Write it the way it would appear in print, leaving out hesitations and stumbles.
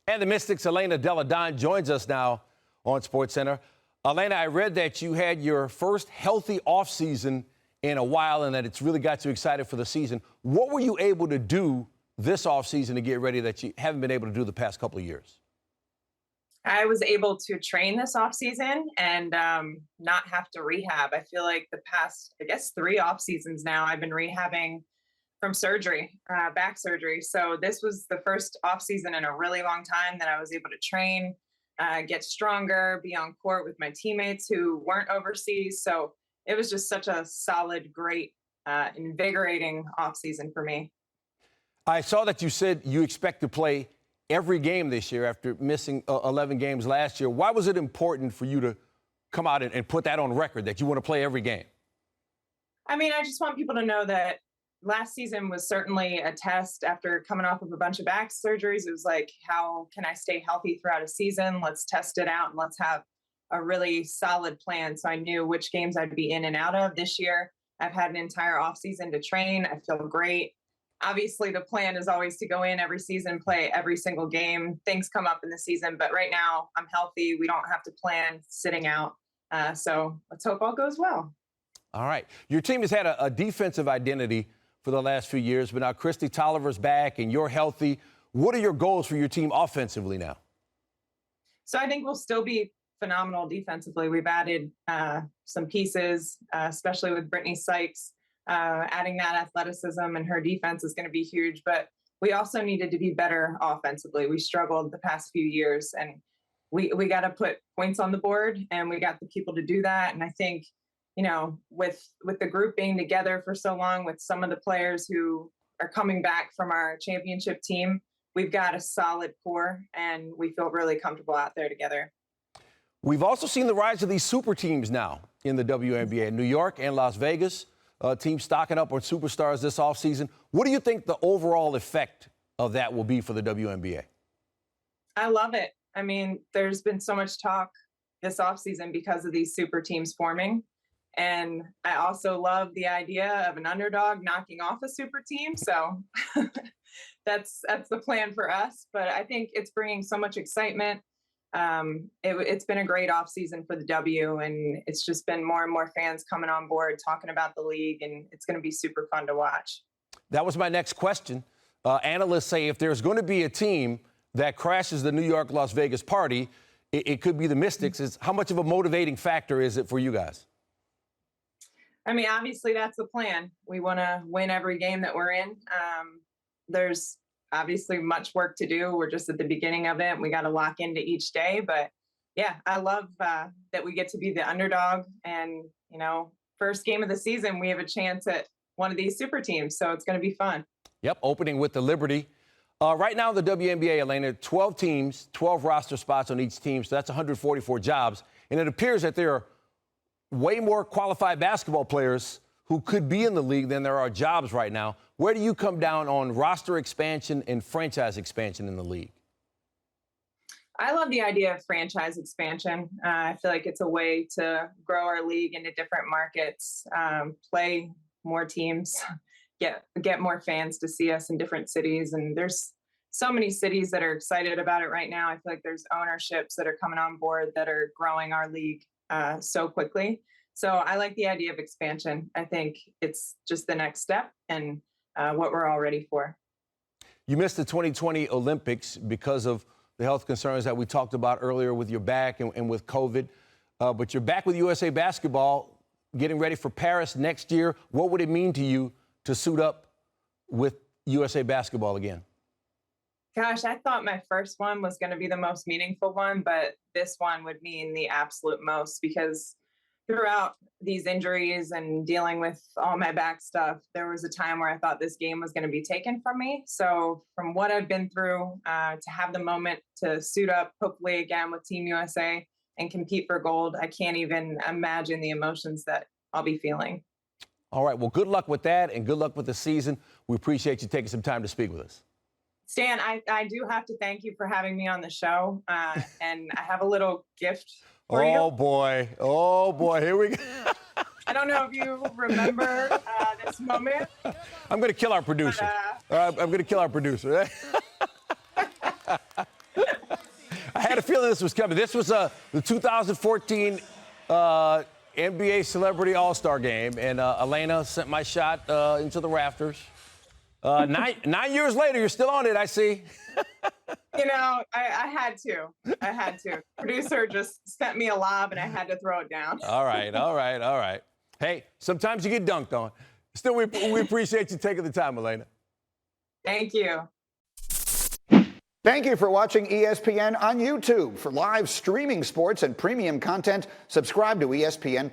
And the Mystics' Elena Delle Donne joins us now on SportsCenter. Elena, I read that you had your first healthy offseason in a while and that it's really got you excited for the season. What were you able to do this offseason to get ready that you haven't been able to do the past couple of years? I was able to train this offseason and not have to rehab. I feel like the past, 3 off seasons now, I've been rehabbing from surgery, back surgery. So this was the first off season in a really long time that I was able to train, get stronger, be on court with my teammates who weren't overseas. So it was just such a solid, great, invigorating off season for me. I saw that you said you expect to play every game this year after missing 11 games last year. Why was it important for you to come out and put that on record, that you want to play every game? I mean, I just want people to know that last season was certainly a test after coming off of a bunch of back surgeries. It was like, how can I stay healthy throughout a season? Let's test it out and let's have a really solid plan. So I knew which games I'd be in and out of this year. I've had an entire offseason to train. I feel great. Obviously, the plan is always to go in every season, play every single game. Things come up in the season, but right now I'm healthy. We don't have to plan sitting out. So let's hope all goes well. All right. Your team has had a defensive identity for the last few years, but now Kristi Tolliver's back and you're healthy. What are your goals for your team offensively now? So I think we'll still be phenomenal defensively. We've added some pieces, especially with Brittany Sykes. Adding that athleticism and her defense is going to be huge, but we also needed to be better offensively. We struggled the past few years, and we got to put points on the board, and we got the people to do that. And I think, with the group being together for so long, with some of the players who are coming back from our championship team, we've got a solid core, and we feel really comfortable out there together. We've also seen the rise of these super teams now in the WNBA, New York and Las Vegas. Teams stocking up on superstars this offseason. What do you think the overall effect of that will be for the WNBA? I love it. I mean, there's been so much talk this offseason because of these super teams forming. And I also love the idea of an underdog knocking off a super team. So that's the plan for us. But I think it's bringing so much excitement. It's been a great offseason for the W, and it's just been more and more fans coming on board, talking about the league, and it's going to be super fun to watch. That was my next question. Analysts say if there's going to be a team that crashes the New York-Las Vegas party, it could be the Mystics. How much of a motivating factor is it for you guys? I mean, obviously that's the plan. We want to win every game that we're in. There's obviously much work to do. We're just at the beginning of it. We got to lock into each day. But yeah, I love that we get to be the underdog. And, first game of the season, we have a chance at one of these super teams. So it's going to be fun. Yep, opening with the Liberty. Right now, the WNBA, Elena, 12 teams, 12 roster spots on each team. So that's 144 jobs. And it appears that there are way more qualified basketball players who could be in the league than there are jobs right now. Where do you come down on roster expansion and franchise expansion in the league? I love the idea of franchise expansion. I feel like it's a way to grow our league into different markets, play more teams, get more fans to see us in different cities. And there's so many cities that are excited about it right now. I feel like there's ownerships that are coming on board that are growing our league so quickly. So I like the idea of expansion. I think it's just the next step and what we're all ready for. You missed the 2020 Olympics because of the health concerns that we talked about earlier with your back and with COVID. But you're back with USA Basketball, getting ready for Paris next year. What would it mean to you to suit up with USA Basketball again? Gosh, I thought my first one was going to be the most meaningful one, but this one would mean the absolute most because throughout these injuries and dealing with all my back stuff, there was a time where I thought this game was going to be taken from me. So from what I've been through, to have the moment to suit up, hopefully again with Team USA and compete for gold, I can't even imagine the emotions that I'll be feeling. All right. Well, good luck with that and good luck with the season. We appreciate you taking some time to speak with us. Stan, I do have to thank you for having me on the show. And I have a little gift for you. Oh, boy. Oh, boy. Here we go. I don't know if you remember this moment. I'm going to kill our producer. But, I'm going to kill our producer. feeling this was coming. This was the 2014 NBA Celebrity All-Star Game, and Elena sent my shot into the rafters. 9 years later, you're still on it, I see. You know, I had to. I had to. Producer just sent me a lob, and I had to throw it down. All right. Hey, sometimes you get dunked on. Still, we appreciate you taking the time, Elena. Thank you. Thank you for watching ESPN on YouTube. For live streaming sports and premium content, subscribe to ESPN+.